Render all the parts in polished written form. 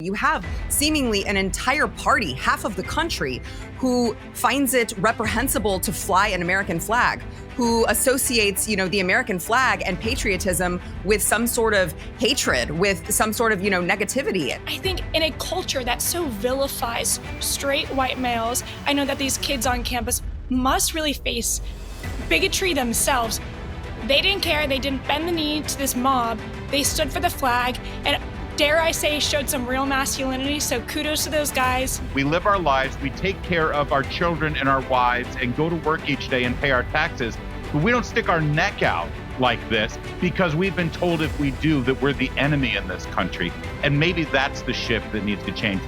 You have seemingly an entire party, half of the country, who finds it reprehensible to fly an American flag, who associates, the American flag and patriotism with some sort of hatred, with some sort of, negativity. I think in a culture that so vilifies straight white males, I know that these kids on campus must really face bigotry themselves. They didn't care. They didn't bend the knee to this mob. They stood for the flag and, dare I say, showed some real masculinity. So kudos to those guys. We live our lives, we take care of our children and our wives and go to work each day and pay our taxes. But we don't stick our neck out like this because we've been told if we do that we're the enemy in this country. And maybe that's the shift that needs to change.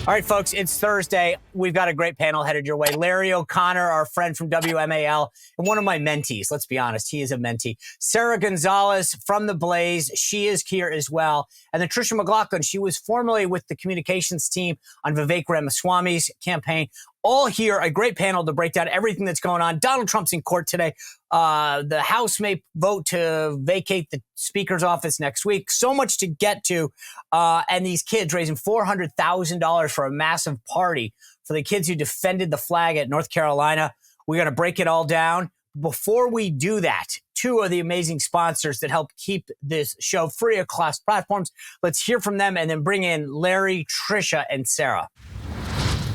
All right, folks, it's Thursday. We've got a great panel headed your way. Larry O'Connor, our friend from WMAL, and one of my mentees. Let's be honest, he is a mentee. Sarah Gonzalez from The Blaze, she is here as well. And then Trisha McLaughlin, she was formerly with the communications team on Vivek Ramaswamy's campaign. All here, a great panel to break down everything that's going on. Donald Trump's in court today. The House may vote to vacate the Speaker's office next week. So much to get to. And these kids raising $400,000 for a massive party for the kids who defended the flag at North Carolina. We're going to break it all down. Before we do that, two of the amazing sponsors that help keep this show free across platforms. Let's hear from them and then bring in Larry, Trisha, and Sarah.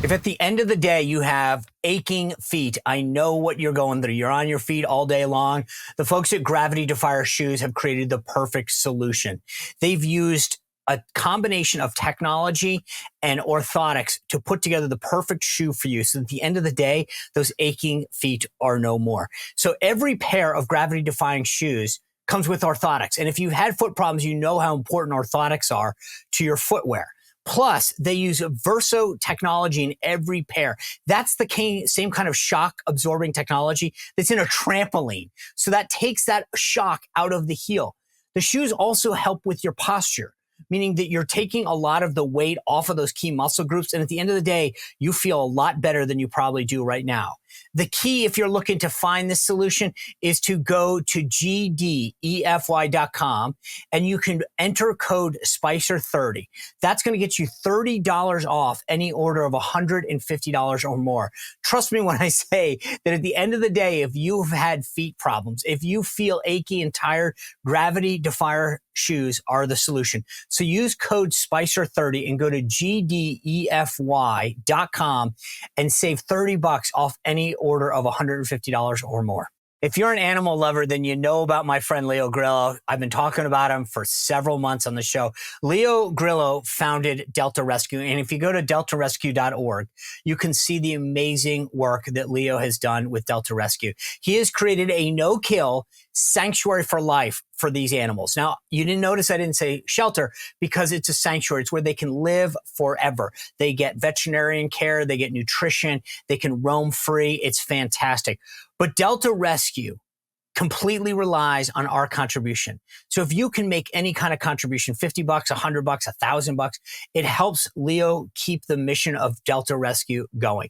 If at the end of the day you have aching feet, I know what you're going through. You're on your feet all day long. The folks at Gravity Defier Shoes have created the perfect solution. They've used a combination of technology and orthotics to put together the perfect shoe for you. So at the end of the day, those aching feet are no more. So every pair of gravity defying shoes comes with orthotics. And if you've had foot problems, you know how important orthotics are to your footwear. Plus, they use Verso technology in every pair. That's the same kind of shock absorbing technology that's in a trampoline. So that takes that shock out of the heel. The shoes also help with your posture, meaning that you're taking a lot of the weight off of those key muscle groups. And at the end of the day, you feel a lot better than you probably do right now. The key, if you're looking to find this solution, is to go to gdefy.com and you can enter code SPICER30. That's going to get you $30 off any order of $150 or more. Trust me when I say that at the end of the day, if you've had feet problems, if you feel achy and tired, Gravity Defier shoes are the solution. So use code SPICER30 and go to gdefy.com and save $30 off any order of $150 or more. If you're an animal lover, then you know about my friend Leo Grillo. I've been talking about him for several months on the show. Leo Grillo founded Delta Rescue. And if you go to deltarescue.org, you can see the amazing work that Leo has done with Delta Rescue. He has created a no-kill sanctuary for life for these animals. Now, you didn't notice I didn't say shelter because it's a sanctuary. It's where they can live forever. They get veterinarian care. They get nutrition. They can roam free. It's fantastic. But Delta Rescue completely relies on our contribution. So if you can make any kind of contribution, $50, $100, $1,000, it helps Leo keep the mission of Delta Rescue going.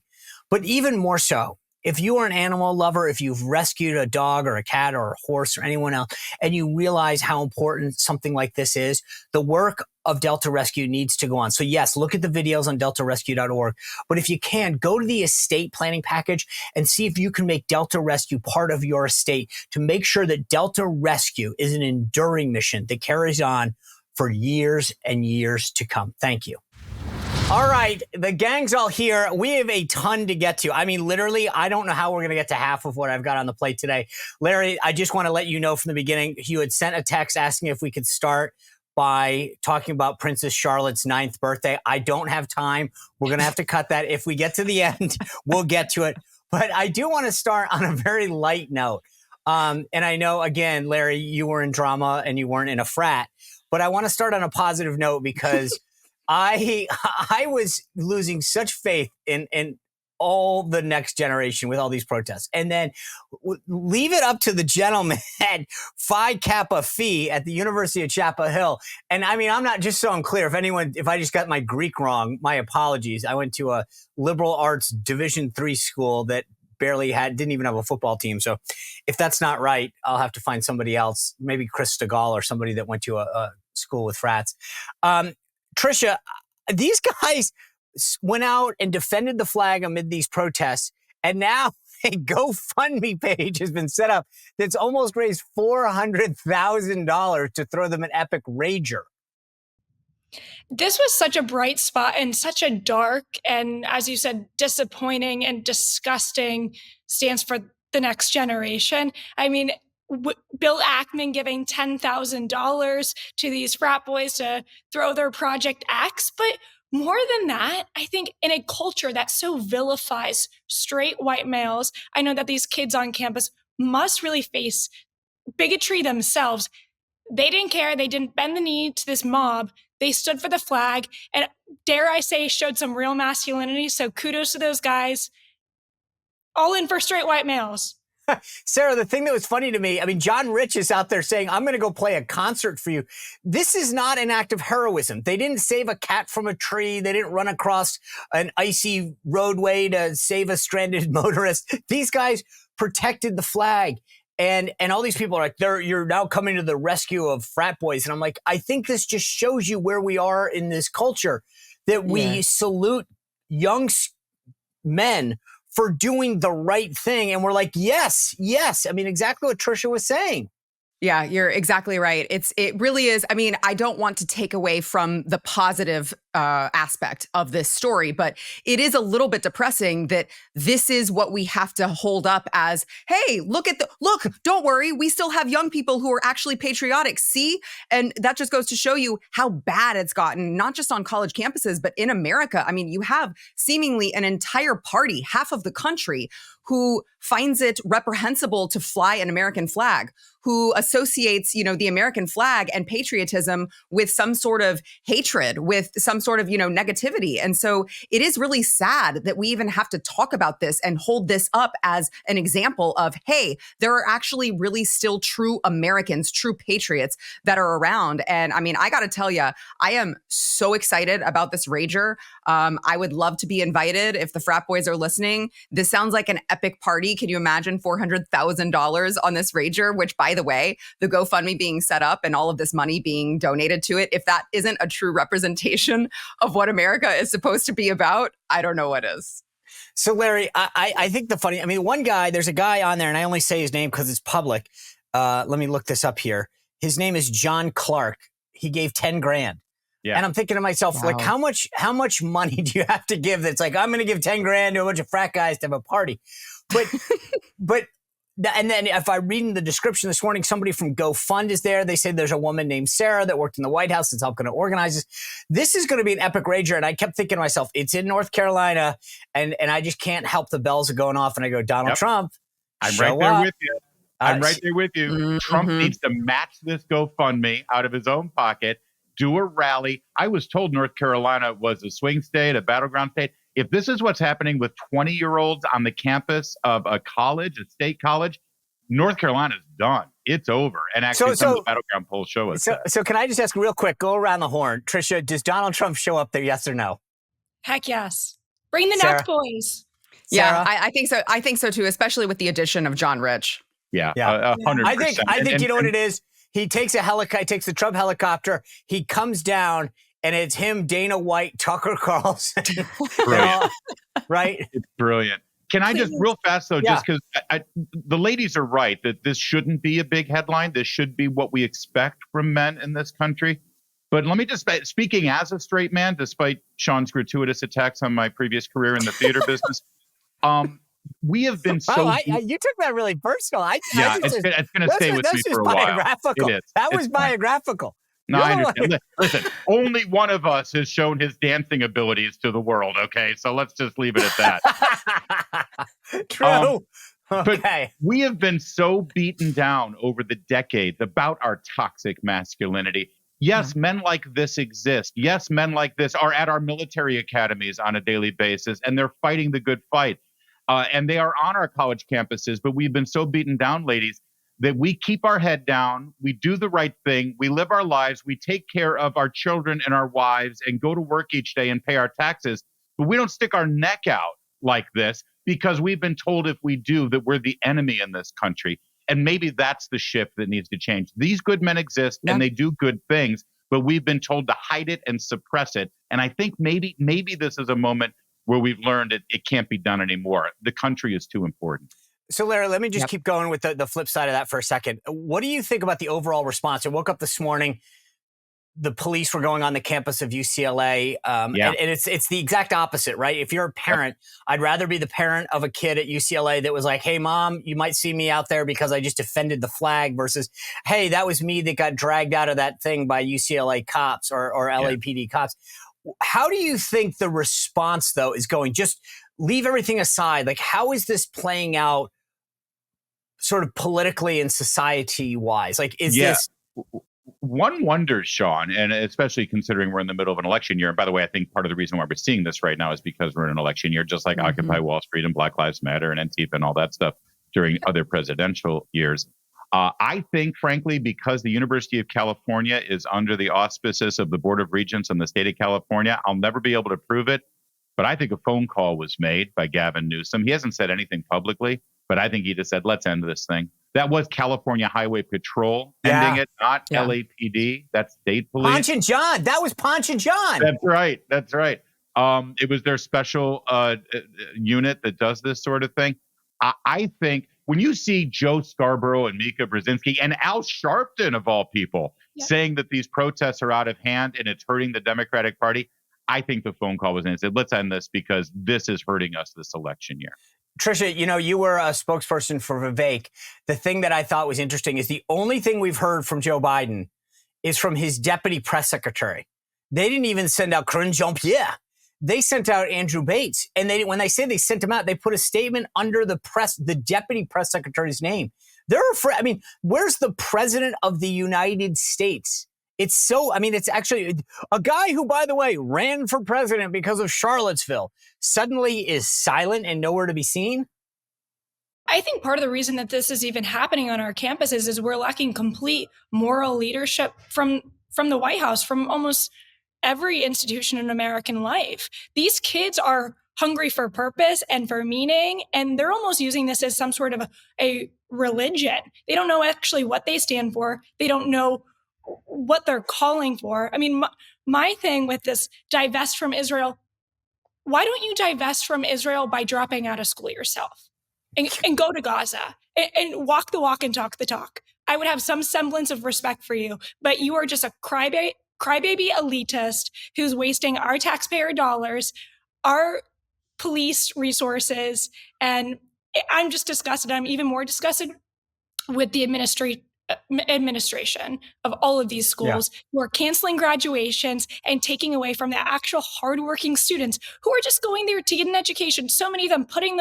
But even more so, if you are an animal lover, if you've rescued a dog or a cat or a horse or anyone else, and you realize how important something like this is, the work of Delta Rescue needs to go on. So yes, look at the videos on deltarescue.org. But if you can, go to the estate planning package and see if you can make Delta Rescue part of your estate to make sure that Delta Rescue is an enduring mission that carries on for years and years to come. Thank you. All right, the gang's all here. We have a ton to get to. I mean, literally, I don't know how we're going to get to half of what I've got on the plate today. Larry, I just want to let you know from the beginning, you had sent a text asking if we could start by talking about Princess Charlotte's 9th birthday. I don't have time. We're going to have to cut that. If we get to the end, we'll get to it. But I do want to start on a very light note. And I know, again, Larry, you were in drama and you weren't in a frat. But I want to start on a positive note because I was losing such faith in all the next generation with all these protests. And then leave it up to the gentleman at Pi Kappa Phi at the University of Chapel Hill. And I mean, I'm not, just so I'm clear, if I just got my Greek wrong, my apologies. I went to a liberal arts Division III school that didn't even have a football team. So if that's not right, I'll have to find somebody else, maybe Chris Stegall or somebody that went to a school with frats. Trisha, these guys went out and defended the flag amid these protests, and now a GoFundMe page has been set up that's almost raised $400,000 to throw them an epic rager. This was such a bright spot and such a dark and, as you said, disappointing and disgusting stance for the next generation. I mean, Bill Ackman giving $10,000 to these frat boys to throw their Project X, but more than that, I think in a culture that so vilifies straight white males, I know that these kids on campus must really face bigotry themselves. They didn't care. They didn't bend the knee to this mob. They stood for the flag and, dare I say, showed some real masculinity. So kudos to those guys. All in for straight white males. Sarah, the thing that was funny to me, I mean, John Rich is out there saying, I'm going to go play a concert for you. This is not an act of heroism. They didn't save a cat from a tree. They didn't run across an icy roadway to save a stranded motorist. These guys protected the flag. And all these people are like, you're now coming to the rescue of frat boys. And I'm like, I think this just shows you where we are in this culture, that we salute young men for doing the right thing. And we're like, yes. I mean, exactly what Trisha was saying. Yeah, you're exactly right. It really is. I mean, I don't want to take away from the positive aspect of this story, but it is a little bit depressing that this is what we have to hold up as, hey, look, don't worry. We still have young people who are actually patriotic. See? And that just goes to show you how bad it's gotten, not just on college campuses, but in America. I mean, you have seemingly an entire party, half of the country, who finds it reprehensible to fly an American flag, who associates, the American flag and patriotism with some sort of hatred, with some sort of, negativity. And so it is really sad that we even have to talk about this and hold this up as an example of, hey, there are actually really still true Americans, true patriots that are around. And I mean, I got to tell you, I am so excited about this rager. I would love to be invited if the frat boys are listening. This sounds like an epic party. Can you imagine $400,000 on this rager, which, by the way, the GoFundMe being set up and all of this money being donated to it, if that isn't a true representation of what America is supposed to be about, I don't know what is. So, Larry, I think one guy, there's a guy on there, and I only say his name because it's public. Let me look this up here. His name is John Clark. He gave 10 grand. Yeah. And I'm thinking to myself, wow, like, how much money do you have to give? That's like, I'm going to give 10 grand to a bunch of frat guys to have a party. But and then if I read in the description this morning, somebody from GoFund is there. They say there's a woman named Sarah that worked in the White House that's helping to organize this. This is going to be an epic rager. And I kept thinking to myself, it's in North Carolina, and I just can't help the bells are going off. And I go, Donald Trump, I'm right there with you. I'm right there with you. Mm-hmm. Trump needs to match this GoFundMe out of his own pocket, do a rally. I was told North Carolina was a swing state, a battleground state. If this is what's happening with 20-year-olds on the campus of a college, a state college, North Carolina's done. It's over. And actually, some of the battleground polls show us. So can I just ask real quick, go around the horn. Trisha, does Donald Trump show up there, yes or no? Heck yes. Bring the NELK boys. Yeah, I think so. I think so too, especially with the addition of John Rich. Yeah. 100%. I think you know what it is? He takes the Trump helicopter. He comes down, and it's him, Dana White, Tucker Carlson. Brilliant. Right? It's brilliant. Can I just real fast, though, just because the ladies are right that this shouldn't be a big headline. This should be what we expect from men in this country. But let me just, speaking as a straight man, despite Sean's gratuitous attacks on my previous career in the theater business, we have been so... you took that really personal. It's going to stay with me for a while. It is. That was biographical. No, I understand. Listen, only one of us has shown his dancing abilities to the world, okay? So let's just leave it at that. True. Okay. But we have been so beaten down over the decades about our toxic masculinity. Yes, men like this exist. Yes, men like this are at our military academies on a daily basis, and they're fighting the good fight. And they are on our college campuses, but we've been so beaten down, ladies, that we keep our head down, we do the right thing, we live our lives, we take care of our children and our wives and go to work each day and pay our taxes, but we don't stick our neck out like this because we've been told if we do that we're the enemy in this country. And maybe that's the shift that needs to change. These good men exist and they do good things, but we've been told to hide it and suppress it. And I think maybe this is a moment where we've learned it can't be done anymore. The country is too important. So, Larry, let me just keep going with the flip side of that for a second. What do you think about the overall response? I woke up this morning, the police were going on the campus of UCLA, and it's the exact opposite, right? If you're a parent, I'd rather be the parent of a kid at UCLA that was like, hey, Mom, you might see me out there because I just defended the flag versus, hey, that was me that got dragged out of that thing by UCLA cops or LAPD cops. How do you think the response, though, is going? Just leave everything aside. Like, how is this playing out sort of politically and society-wise? Like, is this... One wonders, Sean, and especially considering we're in the middle of an election year. And by the way, I think part of the reason why we're seeing this right now is because we're in an election year, just like Occupy Wall Street and Black Lives Matter and Antifa and all that stuff during other presidential years. I think, frankly, because the University of California is under the auspices of the Board of Regents and the state of California, I'll never be able to prove it. But I think a phone call was made by Gavin Newsom. He hasn't said anything publicly, but I think he just said, let's end this thing. That was California Highway Patrol ending it, not LAPD. That's state police. Ponch and John. That was Ponch and John. That's right. That's right. It was their special unit that does this sort of thing. I think when you see Joe Scarborough and Mika Brzezinski and Al Sharpton, of all people, saying that these protests are out of hand and it's hurting the Democratic Party, I think the phone call was in and said, let's end this because this is hurting us this election year. Tricia, you were a spokesperson for Vivek. The thing that I thought was interesting is the only thing we've heard from Joe Biden is from his deputy press secretary. They didn't even send out Karine Jean-Pierre. They sent out Andrew Bates. And when they say they sent him out, they put a statement under the deputy press secretary's name. Where's the president of the United States? It's actually a guy who, by the way, ran for president because of Charlottesville, suddenly is silent and nowhere to be seen. I think part of the reason that this is even happening on our campuses is we're lacking complete moral leadership from the White House, from almost every institution in American life. These kids are hungry for purpose and for meaning, and they're almost using this as some sort of a religion. They don't know actually what they stand for. They don't know what they're calling for. I mean, my thing with this divest from Israel, why don't you divest from Israel by dropping out of school yourself and go to Gaza and walk the walk and talk the talk? I would have some semblance of respect for you, but you are just a crybaby elitist who's wasting our taxpayer dollars, our police resources, and I'm just disgusted. I'm even more disgusted with the administration of all of these schools who are canceling graduations and taking away from the actual hardworking students who are just going there to get an education. So many of them putting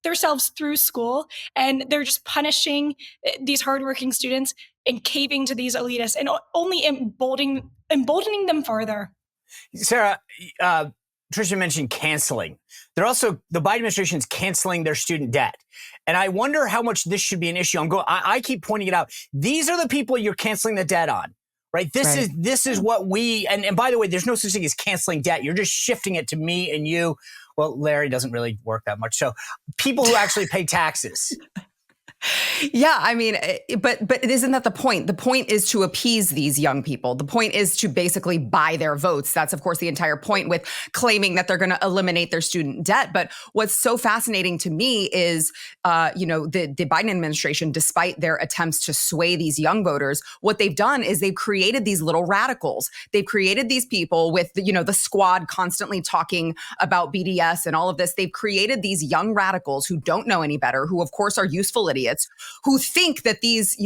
themselves through school, and they're just punishing these hardworking students and caving to these elitists and only emboldening them further. Sarah, Tricia mentioned canceling. The Biden administration is canceling their student debt. And I wonder how much this should be an issue. I keep pointing it out. These are the people you're canceling the debt on, right? This is what and by the way, there's no such thing as canceling debt. You're just shifting it to me and you. Well, Larry doesn't really work that much. So people who actually pay taxes. Yeah, I mean, but isn't that the point? The point is to appease these young people. The point is to basically buy their votes. That's, of course, the entire point with claiming that they're going to eliminate their student debt. But what's so fascinating to me is, the Biden administration, despite their attempts to sway these young voters, what they've done is they've created these little radicals. They've created these people with, the squad constantly talking about BDS and all of this. They've created these young radicals who don't know any better, who, of course, are useful idiots, who think that these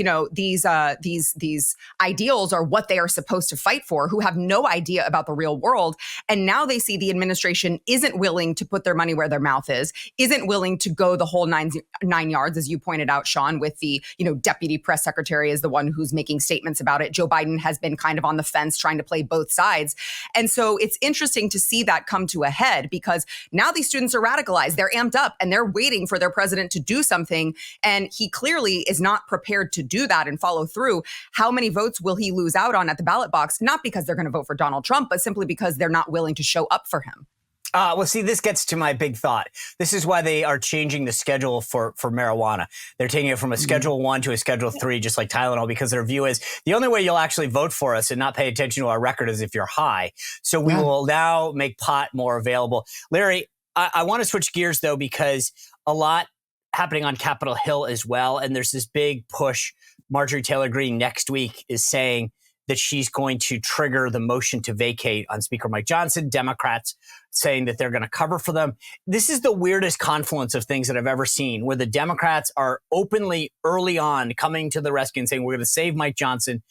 ideals are what they are supposed to fight for, who have no idea about the real world. And now they see the administration isn't willing to put their money where their mouth is, isn't willing to go the whole nine yards, as you pointed out, Sean, with the, deputy press secretary is the one who's making statements about it. Joe Biden has been kind of on the fence trying to play both sides. And so it's interesting to see that come to a head because now these students are radicalized. They're amped up and they're waiting for their president to do something. And he clearly is not prepared to do that and follow through. How many votes will he lose out on at the ballot box? Not because they're going to vote for Donald Trump, but simply because they're not willing to show up for him. Well, see, this gets to my big thought. This is why they are changing the schedule for marijuana. They're taking it from a Schedule 1 to a Schedule 3, just like Tylenol, because their view is the only way you'll actually vote for us and not pay attention to our record is if you're high. So we will now make pot more available. Larry, I want to switch gears, though, because a lot happening on Capitol Hill as well. And there's this big push. Marjorie Taylor Greene next week is saying that she's going to trigger the motion to vacate on Speaker Mike Johnson. Democrats saying that they're going to cover for them. This is the weirdest confluence of things that I've ever seen, where the Democrats are openly early on coming to the rescue and saying, we're going to save Mike Johnson.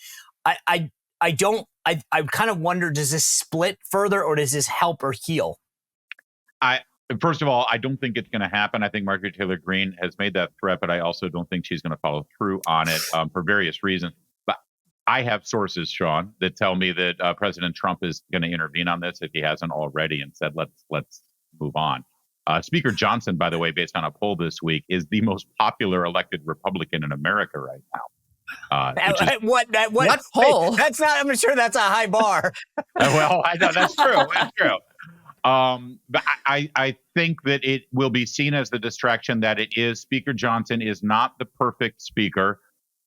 I kind of wonder, does this split further or does this help or heal? First of all, I don't think it's going to happen. I think Marjorie Taylor Greene has made that threat, but I also don't think she's going to follow through on it for various reasons. But I have sources, Sean, that tell me that President Trump is going to intervene on this if he hasn't already, and said, let's move on. Speaker Johnson, by the way, based on a poll this week, is the most popular elected Republican in America right now. What poll? That's not. I'm sure that's a high bar. Well, I know that's true. That's true. But I think that it will be seen as the distraction that it is. Speaker Johnson is not the perfect speaker,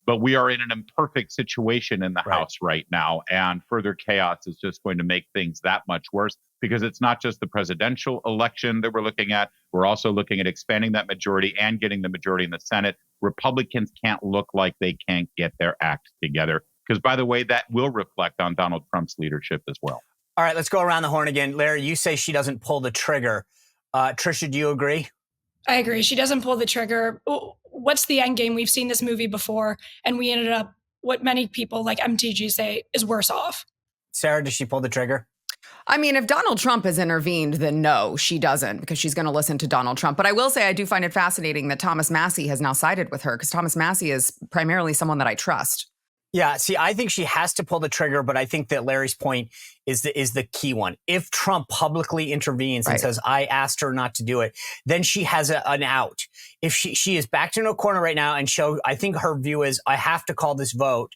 but we are in an imperfect situation in the House right now. And further chaos is just going to make things that much worse, because it's not just the presidential election that we're looking at. We're also looking at expanding that majority and getting the majority in the Senate. Republicans can't look like they can't get their act together, because, by the way, that will reflect on Donald Trump's leadership as well. All right, let's go around the horn again. Larry, you say she doesn't pull the trigger. Trisha, do you agree? I agree. She doesn't pull the trigger. What's the end game? We've seen this movie before, and we ended up, what many people like MTG say, is worse off. Sarah, does she pull the trigger? I mean, if Donald Trump has intervened, then no, she doesn't, because she's going to listen to Donald Trump. But I will say I do find it fascinating that Thomas Massie has now sided with her, because Thomas Massie is primarily someone that I trust. Yeah, see, I think she has to pull the trigger, but I think that Larry's point is the key one. If Trump publicly intervenes and says, I asked her not to do it, then she has an out. If she is backed into a corner right now and I think her view is, I have to call this vote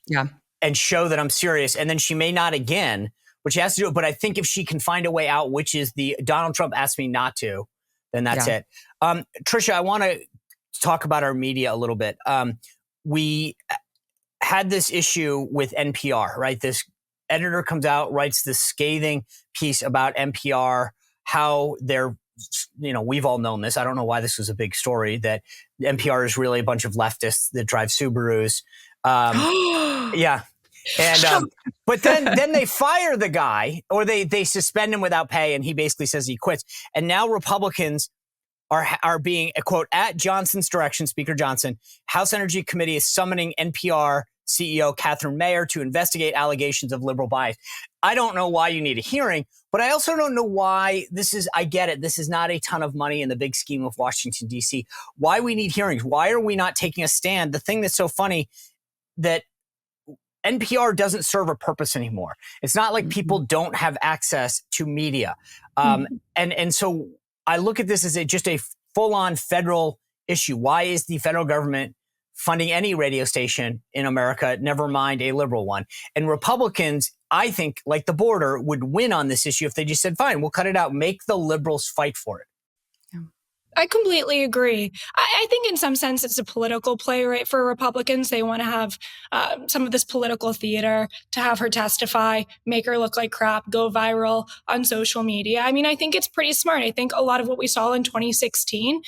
and show that I'm serious. And then she may not again, but she has to do it. But I think if she can find a way out, which is the Donald Trump asked me not to, then that's it. Trisha, I want to talk about our media a little bit. We had this issue with NPR, right? This editor comes out, writes this scathing piece about NPR, how they're, we've all known this. I don't know why this was a big story, that NPR is really a bunch of leftists that drive Subarus. Yeah. And, but then they fire the guy, or they suspend him without pay, and he basically says he quits. And now Republicans are being, quote, at Johnson's direction, Speaker Johnson, House Energy Committee is summoning NPR CEO Catherine Mayer to investigate allegations of liberal bias. I don't know why you need a hearing, but I also don't know why I get it. This is not a ton of money in the big scheme of Washington, D.C. Why we need hearings? Why are we not taking a stand? The thing that's so funny, that NPR doesn't serve a purpose anymore. It's not like people don't have access to media. And so I look at this as just a full-on federal issue. Why is the federal government funding any radio station in America, never mind a liberal one? And Republicans, I think, like the border, would win on this issue if they just said, fine, we'll cut it out. Make the liberals fight for it. I completely agree. I think in some sense it's a political play, right? For Republicans, they want to have some of this political theater, to have her testify, make her look like crap, go viral on social media. I mean, I think it's pretty smart. I think a lot of what we saw in 2016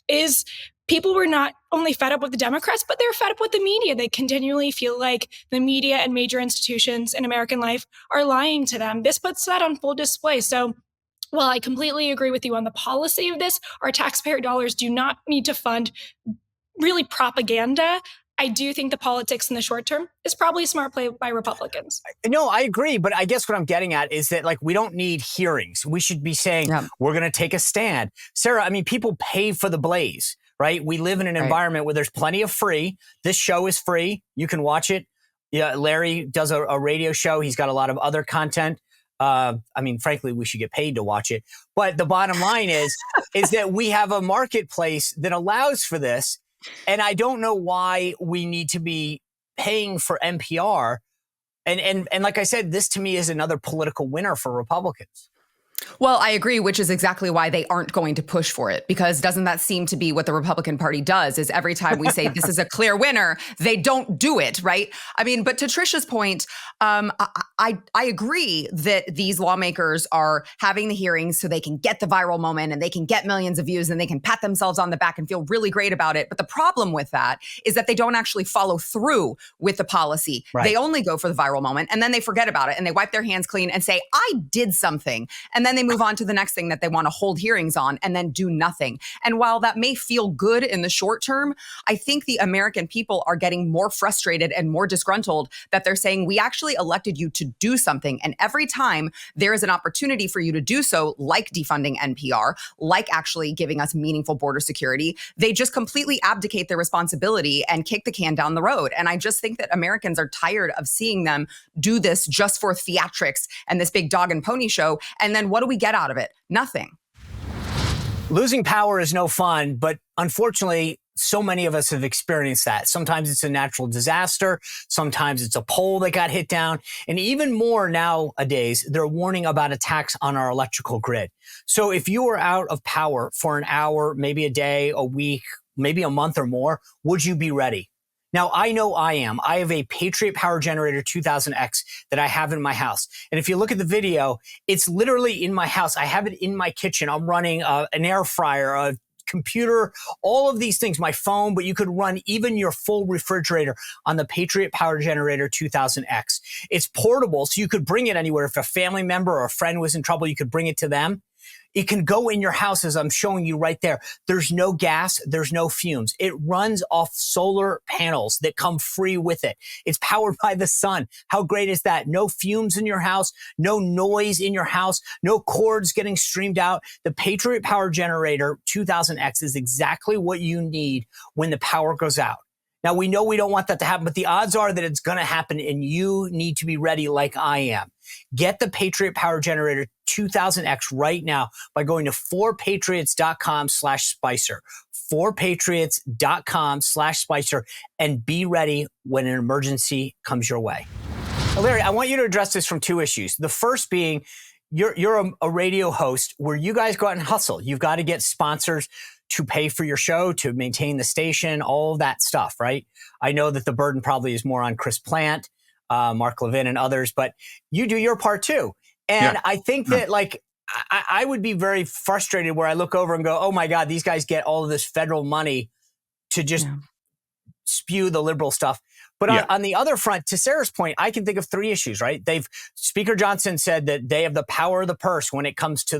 is people were not only fed up with the Democrats, but they're fed up with the media. They continually feel like the media and major institutions in American life are lying to them. This puts that on full display. So while I completely agree with you on the policy of this, our taxpayer dollars do not need to fund really propaganda. I do think the politics in the short term is probably a smart play by Republicans. No, I agree. But I guess what I'm getting at is that, we don't need hearings. We should be saying, we're going to take a stand. Sarah, I mean, people pay for the blaze, right? We live in an environment where there's plenty of free. This show is free. You can watch it. Yeah, Larry does a radio show. He's got a lot of other content. I mean, frankly, we should get paid to watch it. But the bottom line is that we have a marketplace that allows for this. And I don't know why we need to be paying for NPR. And like I said, this to me is another political winner for Republicans. Well, I agree, which is exactly why they aren't going to push for it, because doesn't that seem to be what the Republican Party does, is every time we say this is a clear winner, they don't do it, right? I mean, but to Trisha's point, I agree that these lawmakers are having the hearings so they can get the viral moment and they can get millions of views and they can pat themselves on the back and feel really great about it. But the problem with that is that they don't actually follow through with the policy. Right. They only go for the viral moment and then they forget about it and they wipe their hands clean and say, I did something. And then they move on to the next thing that they want to hold hearings on and then do nothing. And while that may feel good in the short term, I think the American people are getting more frustrated and more disgruntled that they're saying, we actually elected you to do something. And every time there is an opportunity for you to do so, like defunding NPR, like actually giving us meaningful border security, they just completely abdicate their responsibility and kick the can down the road. And I just think that Americans are tired of seeing them do this just for theatrics and this big dog and pony show. And then what do we get out of it? Nothing. Losing power is no fun, but unfortunately, so many of us have experienced that. Sometimes it's a natural disaster. Sometimes it's a pole that got hit down. And even more nowadays, they're warning about attacks on our electrical grid. So if you are out of power for an hour, maybe a day, a week, maybe a month or more, would you be ready? Now, I know I am. I have a Patriot Power Generator 2000X that I have in my house. And if you look at the video, it's literally in my house. I have it in my kitchen. I'm running an air fryer, a computer, all of these things, my phone, but you could run even your full refrigerator on the Patriot Power Generator 2000X. It's portable, so you could bring it anywhere. If a family member or a friend was in trouble, you could bring it to them. It can go in your house, as I'm showing you right there. There's no gas. There's no fumes. It runs off solar panels that come free with it. It's powered by the sun. How great is that? No fumes in your house, no noise in your house, no cords getting streamed out. The Patriot Power Generator 2000X is exactly what you need when the power goes out. Now, we know we don't want that to happen, but the odds are that it's going to happen, and you need to be ready like I am. Get the Patriot Power Generator 2000X right now by going to 4patriots.com/Spicer, 4patriots.com/Spicer, and be ready when an emergency comes your way. Now, Larry, I want you to address this from two issues. The first being, you're a radio host where you guys go out and hustle. You've got to get sponsors to pay for your show, to maintain the station, all of that stuff, right? I know that the burden probably is more on Chris Plant, Mark Levin, and others, but you do your part too. And I think that I would be very frustrated where I look over and go, oh my God, these guys get all of this federal money to just spew the liberal stuff. But on the other front, to Sarah's point, I can think of three issues, right? Speaker Johnson said that they have the power of the purse when it comes to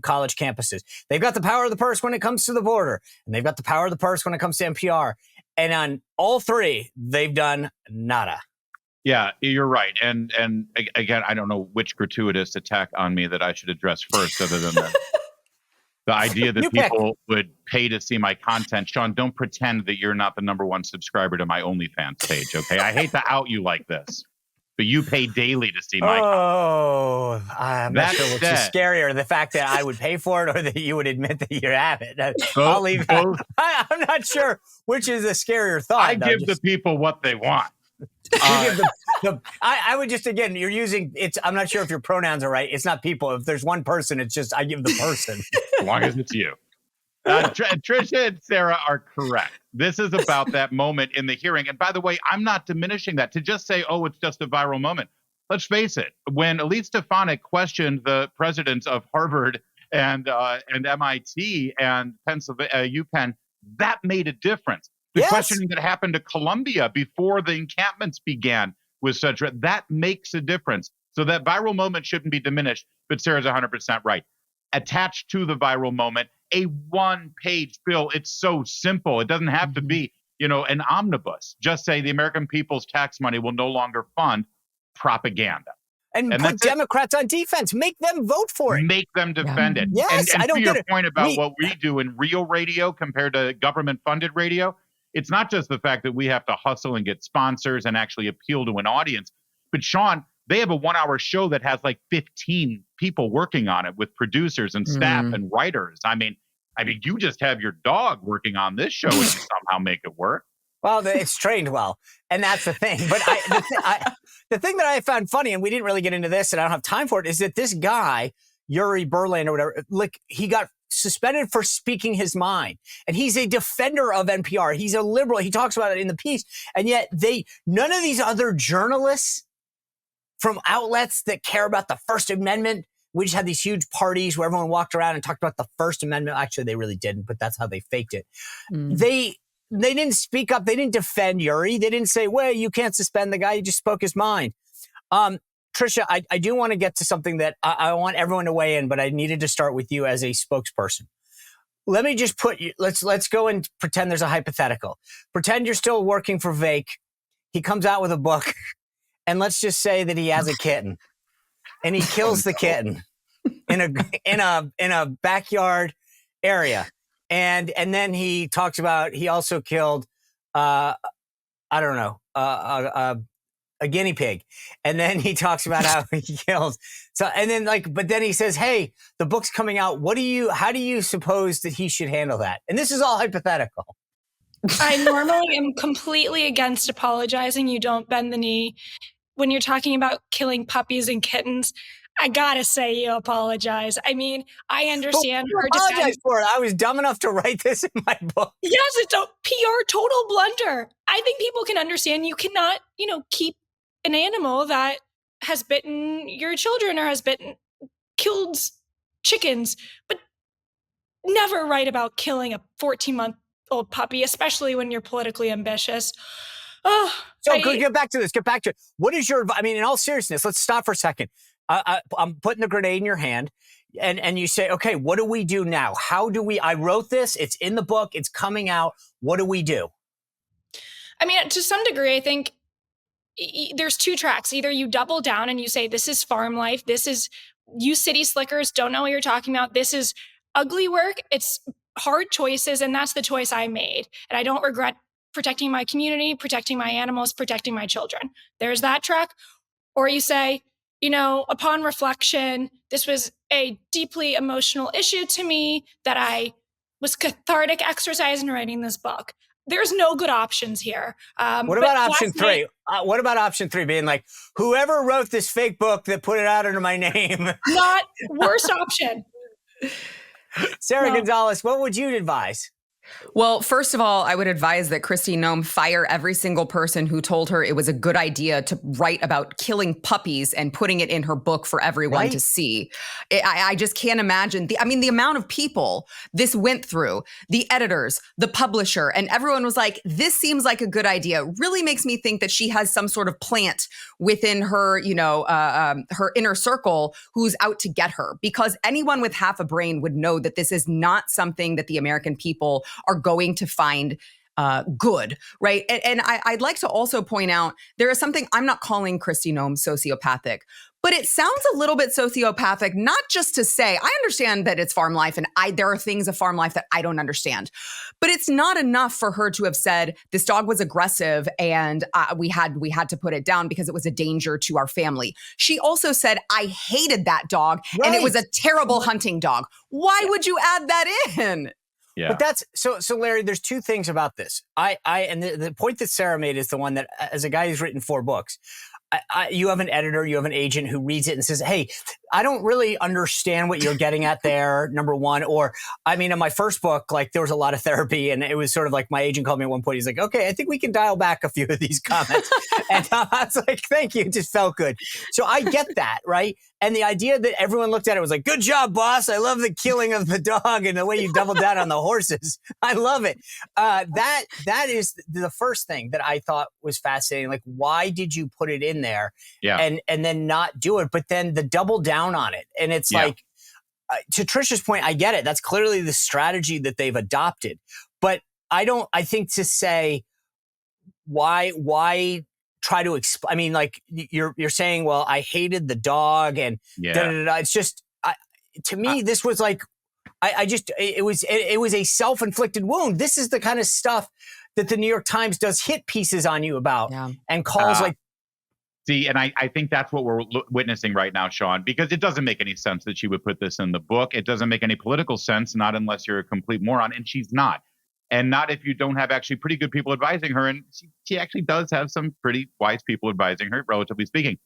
college campuses. They've got the power of the purse when it comes to the border, and they've got the power of the purse when it comes to NPR. And on all three, they've done nada. Yeah, you're right. And again, I don't know which gratuitous attack on me that I should address first, other than the idea that people would pay to see my content. Sean, don't pretend that you're not the #1 subscriber to my Onlyfans page, okay? I hate to out you like this, but you pay daily to see my content. Oh, I'm not sure which is scarier, the fact that I would pay for it or that you would admit that you have it. I'll leave that. I'm not sure which is a scarier thought. I give the people what they want. I would just, again, you're using, I'm not sure if your pronouns are right. It's not people. If there's one person, it's just, I give the person. As long as it's you. Trisha and Sarah are correct. This is about that moment in the hearing. And by the way, I'm not diminishing that. To just say, oh, it's just a viral moment. Let's face it. When Elise Stefanik questioned the presidents of Harvard and MIT and UPenn, that made a difference. The questioning that happened to Columbia before the encampments began was such that makes a difference. So that viral moment shouldn't be diminished. But Sarah's 100% right. Attached to the viral moment, a one-page bill. It's so simple. It doesn't have to be, an omnibus. Just say the American people's tax money will no longer fund propaganda. And put Democrats on defense. Make them vote for it. Make them defend it. Yes, and I don't to get your it. point about what we do in real radio compared to government-funded radio, it's not just the fact that we have to hustle and get sponsors and actually appeal to an audience. But Sean, they have a 1-hour show that has like 15 people working on it with producers and staff and writers. I mean, you just have your dog working on this show and you somehow make it work. Well, it's trained well, and that's the thing. But the thing that I found funny, and we didn't really get into this, and I don't have time for it, is that this guy Yuri Berlin or whatever, like he got suspended for speaking his mind. And he's a defender of NPR. He's a liberal. He talks about it in the piece. And yet none of these other journalists from outlets that care about the First Amendment, we just had these huge parties where everyone walked around and talked about the First Amendment. Actually, they really didn't, but that's how they faked it. They didn't speak up. They didn't defend Yuri. They didn't say, well, you can't suspend the guy. He just spoke his mind. Trisha, I do want to get to something that I want everyone to weigh in, but I needed to start with you as a spokesperson. Let me just put you, let's go and pretend there's a hypothetical. Pretend you're still working for Vake. He comes out with a book, and let's just say that he has a kitten, and he kills the kitten in a backyard area. And then he talks about, he also killed, I don't know, a guinea pig. And then he talks about how he kills. So, and then but then he says, hey, the book's coming out. How do you suppose that he should handle that? And this is all hypothetical. I normally am completely against apologizing. You don't bend the knee. When you're talking about killing puppies and kittens, I gotta say you apologize. I mean, I understand her apologize for it. I was dumb enough to write this in my book. Yes, it's a PR total blunder. I think people can understand you cannot, keep an animal that has bitten your children or killed chickens, but never write about killing a 14-month-old puppy, especially when you're politically ambitious. Get back to this. Get back to it. What is your, in all seriousness, let's stop for a second. I'm putting the grenade in your hand and you say, okay, what do we do now? I wrote this, it's in the book, it's coming out. What do we do? To some degree, I think there's two tracks. Either you double down and you say, this is farm life. This is, you city slickers don't know what you're talking about. This is ugly work. It's hard choices. And that's the choice I made. And I don't regret protecting my community, protecting my animals, protecting my children. There's that track. Or you say, upon reflection, this was a deeply emotional issue to me that I was cathartic exercise in writing this book. There's no good options here. What about option three? What about option three being like, whoever wrote this fake book that put it out under my name? Not worst option. Sarah Gonzalez, what would you advise? Well, first of all, I would advise that Kristi Noem fire every single person who told her it was a good idea to write about killing puppies and putting it in her book for everyone to see. I just can't imagine. The amount of people this went through, the editors, the publisher, and everyone was like, this seems like a good idea. Really makes me think that she has some sort of plant within her, her inner circle who's out to get her. Because anyone with half a brain would know that this is not something that the American people are going to find good, right? And I'd like to also point out, there is something, I'm not calling Kristi Noem sociopathic, but it sounds a little bit sociopathic, not just to say, I understand that it's farm life and there are things of farm life that I don't understand, but it's not enough for her to have said, this dog was aggressive and we had to put it down because it was a danger to our family. She also said, I hated that dog and it was a terrible hunting dog. Why would you add that in? Yeah. But that's so Larry, there's two things about this. And the point that Sarah made is the one that, as a guy who's written 4 books, you have an editor, you have an agent who reads it and says, hey, I don't really understand what you're getting at there, number one. Or, in my first book, there was a lot of therapy and it was sort of like my agent called me at one point. He's like, okay, I think we can dial back a few of these comments. And I was like, thank you. It just felt good. So I get that, right? And the idea that everyone looked at it was like, good job, boss. I love the killing of the dog and the way you doubled down on the horses. I love it. That is the first thing that I thought was fascinating. Like, why did you put it in there and then not do it? But then the double down on it. And it's like, to Trisha's point, I get it. That's clearly the strategy that they've adopted. But I think to say, why try to explain? You're saying, well, I hated the dog and it's just, to me, this was like, it was a self-inflicted wound. This is the kind of stuff that the New York Times does hit pieces on you about and calls See, and I think that's what we're witnessing right now, Sean, because it doesn't make any sense that she would put this in the book. It doesn't make any political sense, not unless you're a complete moron, and she's not. And not if you don't have actually pretty good people advising her. And she actually does have some pretty wise people advising her, relatively speaking.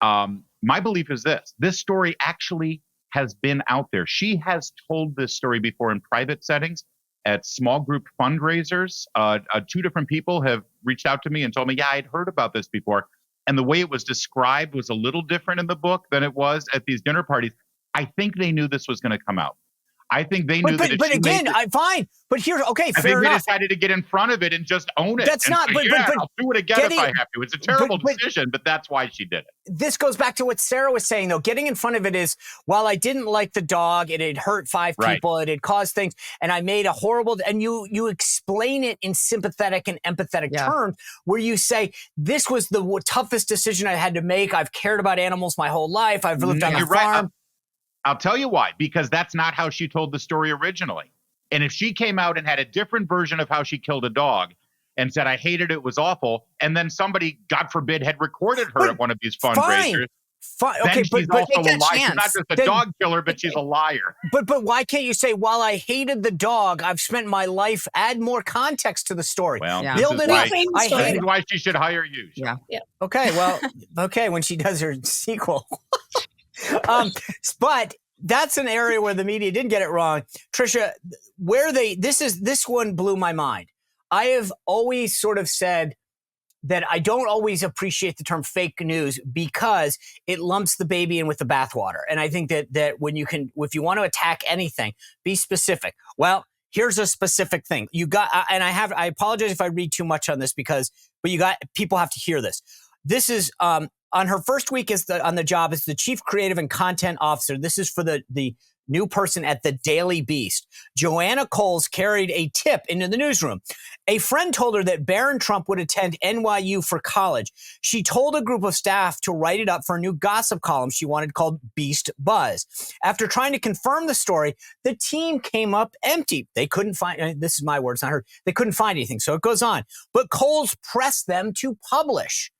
My belief is this story actually has been out there. She has told this story before in private settings at small group fundraisers. 2 different people have reached out to me and told me, yeah, I'd heard about this before. And the way it was described was a little different in the book than it was at these dinner parties. I think they knew this was going to come out. I think they knew that. But again, I'm fine. But here's okay. Fair enough. They decided to get in front of it and just own it. That's not. Say, but I'll do it again if I have to. It's a terrible decision, but that's why she did it. This goes back to what Sarah was saying, though. Getting in front of it is, while I didn't like the dog, it had hurt 5 people, it had caused things, and I made a horrible. And you explain it in sympathetic and empathetic terms, where you say this was the toughest decision I had to make. I've cared about animals my whole life. I've lived on a farm. I'll tell you why, because that's not how she told the story originally. And if she came out and had a different version of how she killed a dog and said, I hated it, it was awful, and then somebody, God forbid, had recorded her at one of these fundraisers, Fine. then Okay, she's but also a liar. She's not just a dog killer, but she's a liar. But why can't you say, while I hated the dog, I've spent my life, add more context to the story. Well, build it up. This is why she should hire you. Yeah. Okay, well, when she does her sequel. But that's an area where the media didn't get it wrong. Trisha, this one blew my mind. I have always sort of said that I don't always appreciate the term fake news because it lumps the baby in with the bathwater. And I think that when if you want to attack anything, be specific. Well, here's a specific thing. I apologize if I read too much on this but people have to hear this. This is, on her first week on the job as the chief creative and content officer. This is for the new person at the Daily Beast. Joanna Coles carried a tip into the newsroom. A friend told her that Barron Trump would attend NYU for college. She told a group of staff to write it up for a new gossip column she wanted called Beast Buzz. After trying to confirm the story, the team came up empty. They couldn't find, this is my words, not her. They couldn't find anything. So it goes on. But Coles pressed them to publish.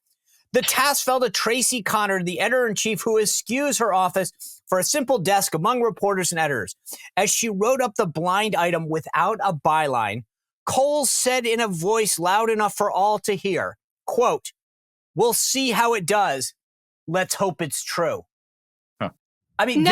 The task fell to Tracy Connor, the editor-in-chief, who eschews her office for a simple desk among reporters and editors. As she wrote up the blind item without a byline, Coles said in a voice loud enough for all to hear, quote, "We'll see how it does. Let's hope it's true." Huh. I mean,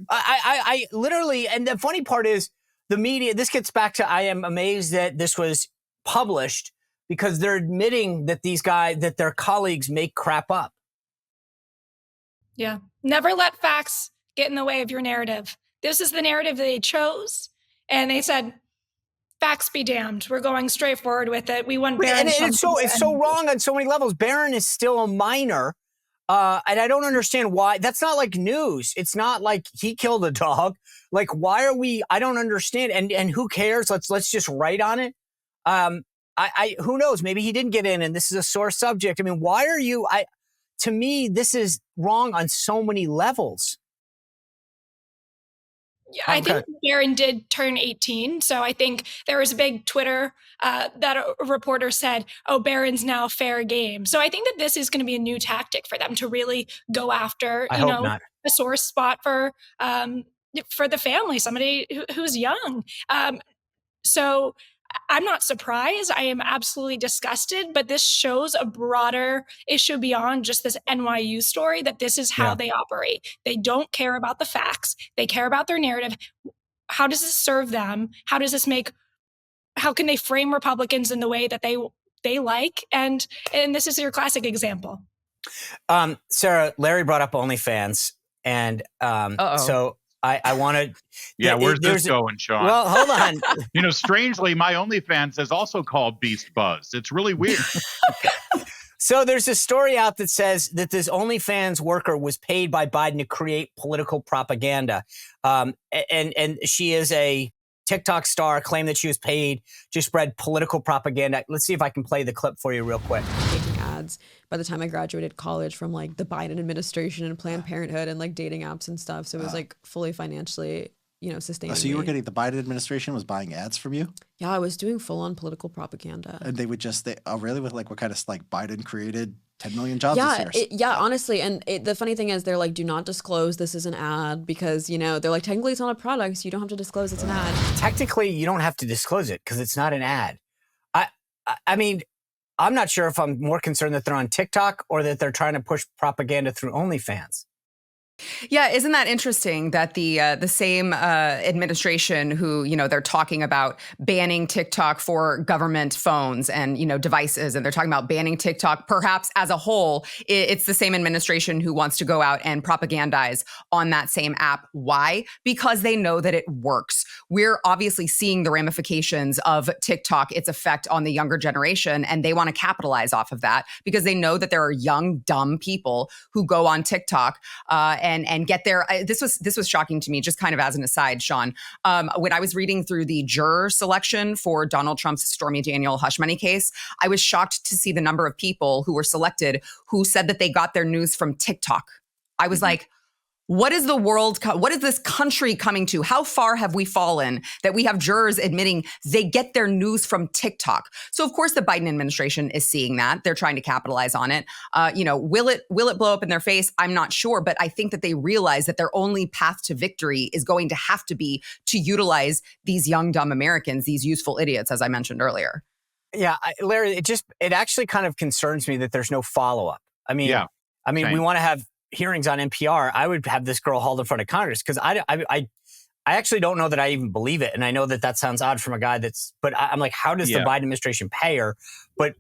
I literally, and the funny part is the media, this gets back to, I am amazed that this was published, because they're admitting that that their colleagues make crap up. Yeah. Never let facts get in the way of your narrative. This is the narrative they chose. And they said, facts be damned. We're going straight forward with it. We want Barron. And it's so wrong on so many levels. Barron is still a minor. And I don't understand why. That's not like news. It's not like he killed a dog. Like, why are we, I don't understand. And who cares? Let's just write on it. Who knows? Maybe he didn't get in and this is a sore subject. I mean, why are you, to me, this is wrong on so many levels. Yeah, I think Barron did turn 18. So I think there was a big Twitter that a reporter said, oh, Barron's now fair game. So I think that this is going to be a new tactic for them to really go after, a sore spot for the family, somebody who's young. So I'm not surprised. I am absolutely disgusted, but this shows a broader issue beyond just this NYU story, that this is how they operate. They don't care about the facts. They care about their narrative. How does this serve them? How can they frame Republicans in the way that they like? And this is your classic example. Sarah, Larry brought up OnlyFans, and so I want to. Yeah, where's this going, Sean? Well, hold on. Strangely, my OnlyFans is also called Beast Buzz. It's really weird. So there's a story out that says that this OnlyFans worker was paid by Biden to create political propaganda. And she is a TikTok star, claimed that she was paid to spread political propaganda. Let's see if I can play the clip for you real quick. Taking ads by the time I graduated college from like the Biden administration and Planned Parenthood and like dating apps and stuff. So it was like fully financially, sustaining. So you were getting, the Biden administration was buying ads from you? Yeah, I was doing full on political propaganda. And they would really, with like what kind of like Biden created 10 million jobs this year? Honestly. And the funny thing is they're like, do not disclose this is an ad because, they're like, technically it's not a product. So you don't have to disclose it's an ad. Technically, you don't have to disclose it because it's not an ad. I mean, I'm not sure if I'm more concerned that they're on TikTok or that they're trying to push propaganda through OnlyFans. Yeah, isn't that interesting that the same administration who, they're talking about banning TikTok for government phones and, devices, and they're talking about banning TikTok perhaps as a whole, it's the same administration who wants to go out and propagandize on that same app. Why? Because they know that it works. We're obviously seeing the ramifications of TikTok, its effect on the younger generation, and they want to capitalize off of that because they know that there are young, dumb people who go on TikTok and get there. This was shocking to me, just kind of as an aside, Sean. When I was reading through the juror selection for Donald Trump's Stormy Daniels hush money case, I was shocked to see the number of people who were selected who said that they got their news from TikTok. I was like, what is what is this country coming to? How far have we fallen that we have jurors admitting they get their news from TikTok? So of course the Biden administration is seeing that. They're trying to capitalize on it. Will it blow up in their face? I'm not sure, but I think that they realize that their only path to victory is going to have to be to utilize these young, dumb Americans, these useful idiots, as I mentioned earlier. Yeah, Larry, it actually kind of concerns me that there's no follow-up. Same. We want to have hearings on NPR. I would have this girl hauled in front of Congress because I actually don't know that I even believe it. And I know that sounds odd from a guy but I'm like, how does the Biden administration pay her? But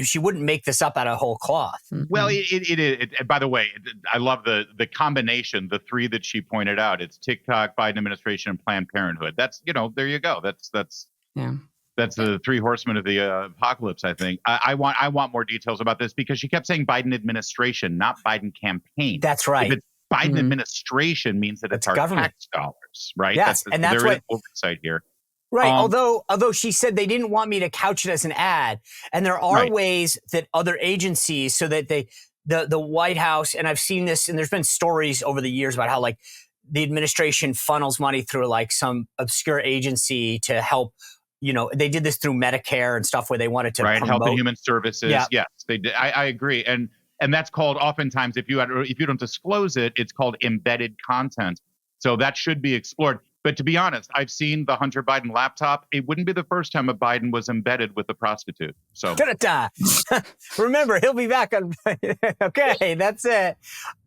she wouldn't make this up out of whole cloth. Well, it by the way, I love the combination, the three that she pointed out. It's TikTok, Biden administration, and Planned Parenthood. That's, there you go. That's the three horsemen of the apocalypse, I think. I want more details about this because she kept saying Biden administration, not Biden campaign. That's right. If it's Biden administration means that it's our government tax dollars, right? Yes, and that's what oversight here. Right. Although she said they didn't want me to couch it as an ad, and there are ways that other agencies, so that the White House, and I've seen this, and there's been stories over the years about how like the administration funnels money through like some obscure agency to help. They did this through Medicare and stuff where they wanted to promote Health and Human Services. Yeah. Yes, they did. I agree, and that's called oftentimes if you don't disclose it, it's called embedded content. So that should be explored. But to be honest, I've seen the Hunter Biden laptop. It wouldn't be the first time a Biden was embedded with a prostitute. So remember, he'll be back on. Okay, that's it.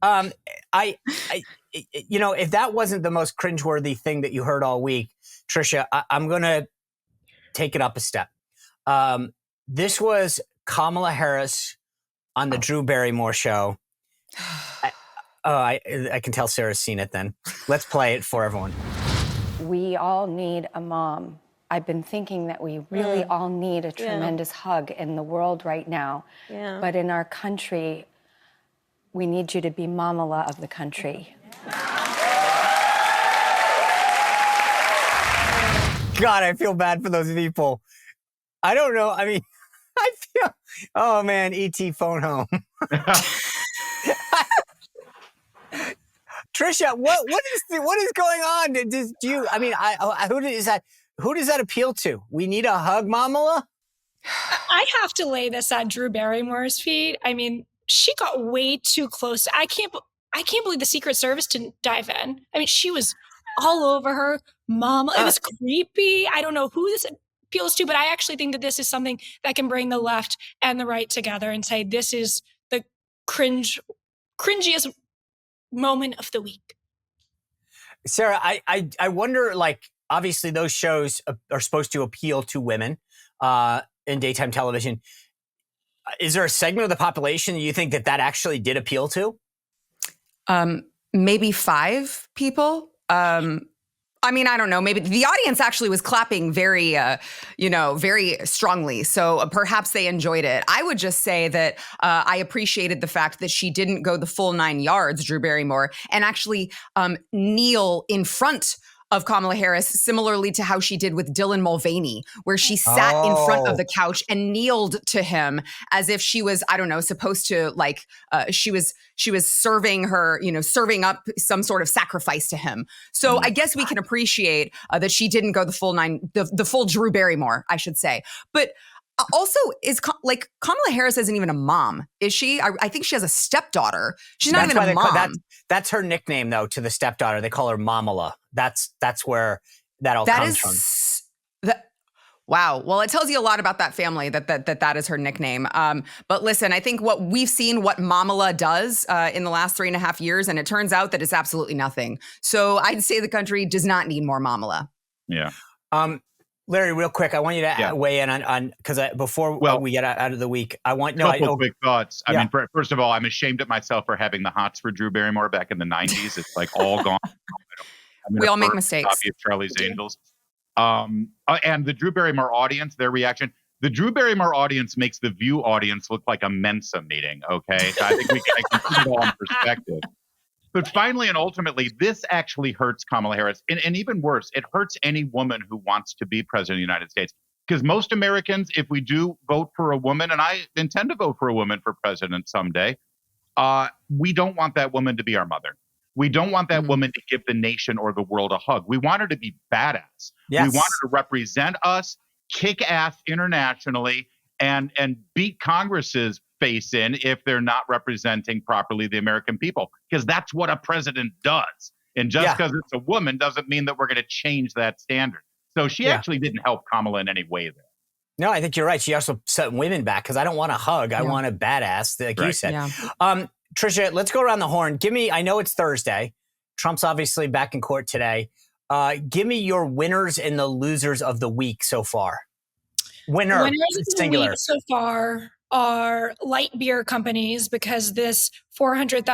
If that wasn't the most cringeworthy thing that you heard all week, Trisha, I'm gonna take it up a step. This was Kamala Harris on the Drew Barrymore show. I can tell Sarah's seen it then. Let's play it for everyone. We all need a mom. I've been thinking that we really all need a tremendous hug in the world right now. Yeah. But in our country, we need you to be Mamala of the country. God, I feel bad for those people. I don't know. I mean, I feel, oh man, E.T. phone home. Trisha, what is going on? Who does that appeal to? We need a hug, Mamala? I have to lay this at Drew Barrymore's feet. I mean, she got way too close. I can't believe the Secret Service didn't dive in. I mean, she was all over her. Mama, it was creepy. I don't know who this appeals to, but I actually think that this is something that can bring the left and the right together and say this is the cringiest moment of the week. Sarah, I wonder, like, obviously those shows are supposed to appeal to women in daytime television. Is there a segment of the population that you think that actually did appeal to? Maybe 5 people. I mean, I don't know. Maybe the audience actually was clapping very, very strongly. So perhaps they enjoyed it. I would just say that I appreciated the fact that she didn't go the full 9 yards, Drew Barrymore, and actually kneel in front of Kamala Harris, similarly to how she did with Dylan Mulvaney, where she sat in front of the couch and kneeled to him as if she was, I don't know, supposed to like, she was serving her, serving up some sort of sacrifice to him. So I guess we can appreciate that she didn't go the full 9, the full Drew Barrymore, I should say. But also, Kamala Harris isn't even a mom, is she? I think she has a stepdaughter. She's not even a mom. That's her nickname, though, to the stepdaughter. They call her Mamala. That's where that all comes from. Wow. Well, it tells you a lot about that family that is her nickname. But listen, I think we've seen what Mamala does in the last 3.5 years, and it turns out that it's absolutely nothing. So I'd say the country does not need more Mamala. Yeah. Larry, real quick, I want you to weigh in on because before we get out of the week, I want quick thoughts. I mean, first of all, I'm ashamed at myself for having the hots for Drew Barrymore back in the 90s. It's like all gone. We all make mistakes. Copy of Charlie's Angels. And the Drew Barrymore audience, their reaction. The Drew Barrymore audience makes the View audience look like a Mensa meeting. Okay, so I think I can put it all in perspective. But finally and ultimately, this actually hurts Kamala Harris. And even worse, it hurts any woman who wants to be president of the United States. Because most Americans, if we do vote for a woman, and I intend to vote for a woman for president someday, we don't want that woman to be our mother. We don't want that woman to give the nation or the world a hug. We want her to be badass. Yes. We want her to represent us, kick ass internationally, and beat Congress's face in if they're not representing properly the American people, because that's what a president does. And just because it's a woman doesn't mean that we're going to change that standard. So she actually didn't help Kamala in any way there. No, I think you're right. She also set women back because I don't want a hug. I want a badass, like you said. Yeah. Trisha, let's go around the horn. I know it's Thursday. Trump's obviously back in court today. Give me your winners and the losers of the week so far. Winners of the week so far are light beer companies, because this $400,000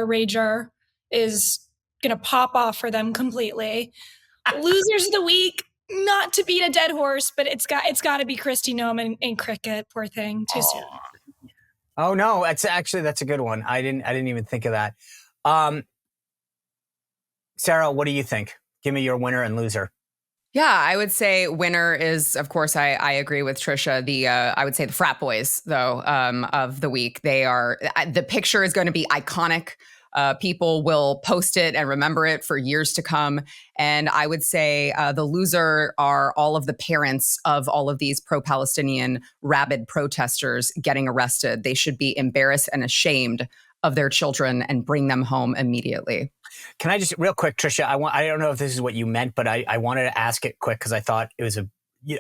rager is going to pop off for them completely. Losers of the week, not to beat a dead horse, but it's got to be Kristi Noem and cricket. Poor thing, too soon. Oh no, that's a good one. I didn't even think of that. Sarah, what do you think? Give me your winner and loser. Yeah, I would say winner is, of course, I agree with Trisha. I would say the frat boys, though, of the week. The picture is going to be iconic. People will post it and remember it for years to come. And I would say the loser are all of the parents of all of these pro-Palestinian rabid protesters getting arrested. They should be embarrassed and ashamed of their children and bring them home immediately. Can I just real quick, Trisha, I don't know if this is what you meant, but I wanted to ask it quick because I thought it was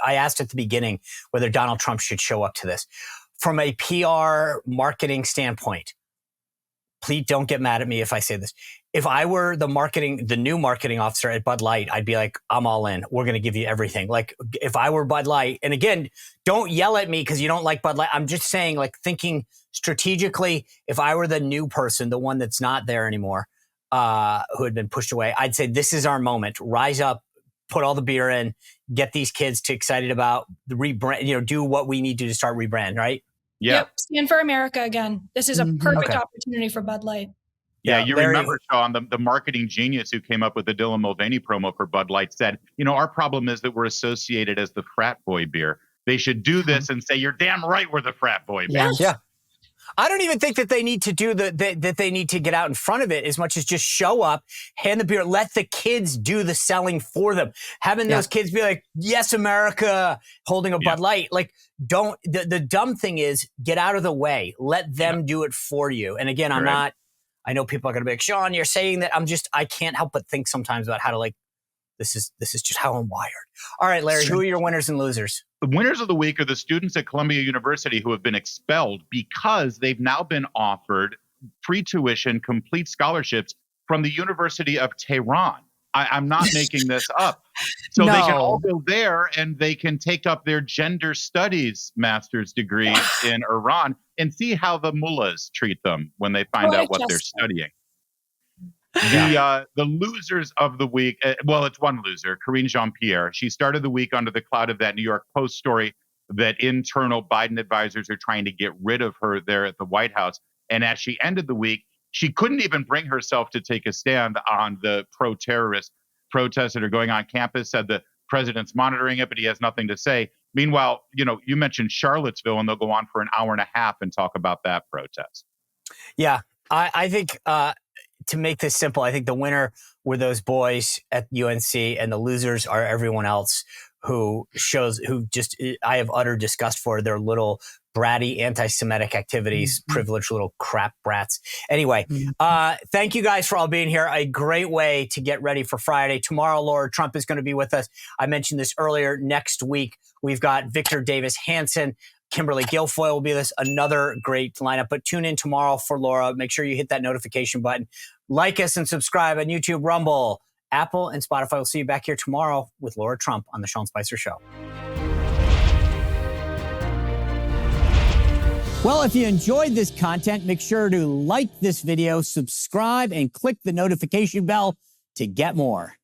I asked at the beginning whether Donald Trump should show up to this. From a PR marketing standpoint, please don't get mad at me if I say this. If I were the new marketing officer at Bud Light, I'd be like, I'm all in. We're going to give you everything. Like if I were Bud Light, and again, don't yell at me because you don't like Bud Light. I'm just saying, like, thinking strategically, if I were the new person, the one that's not there anymore, who had been pushed away, I'd say this is our moment. Rise up, put all the beer in, get these kids excited about the rebrand, do what we need to start rebrand, right? Yeah. Yep. Stand for America again. This is a perfect opportunity for Bud Light. Yeah, you remember, Sean, the marketing genius who came up with the Dylan Mulvaney promo for Bud Light said, our problem is that we're associated as the frat boy beer. They should do this and say, you're damn right we're the frat boy beer. Yeah. I don't even think that they need to do that they need to get out in front of it as much as just show up, hand the beer, let the kids do the selling for them. Having those kids be like, yes, America, holding a Bud Light. Like, don't, the dumb thing is get out of the way. Let them do it for you. And again, I know people are going to be like, Sean, you're saying that. I can't help but think sometimes about how to this is just how I'm wired. All right, Larry, who are your winners and losers? The winners of the week are the students at Columbia University who have been expelled because they've now been offered free tuition, complete scholarships from the University of Tehran. I'm not making this up. So they can all go there and they can take up their gender studies master's degree in Iran and see how the mullahs treat them when they find out what they're studying. The losers of the week, it's one loser, Karine Jean-Pierre. She started the week under the cloud of that New York Post story that internal Biden advisors are trying to get rid of her there at the White House. And as she ended the week, she couldn't even bring herself to take a stand on the pro-terrorist protests that are going on campus, said the president's monitoring it, but he has nothing to say. Meanwhile, you mentioned Charlottesville, and they'll go on for an hour and a half and talk about that protest. Yeah, I think to make this simple, I think the winner were those boys at UNC, and the losers are everyone else who I have utter disgust for their little bratty anti-Semitic activities, privileged little crap brats. Anyway, thank you guys for all being here. A great way to get ready for Friday. Tomorrow, Laura Trump is going to be with us. I mentioned this earlier. Next week, we've got Victor Davis Hanson. Kimberly Guilfoyle will be with us. Another great lineup. But tune in tomorrow for Laura. Make sure you hit that notification button. Like us and subscribe on YouTube, Rumble, Apple, and Spotify. We'll see you back here tomorrow with Laura Trump on The Sean Spicer Show. Well, if you enjoyed this content, make sure to like this video, subscribe, and click the notification bell to get more.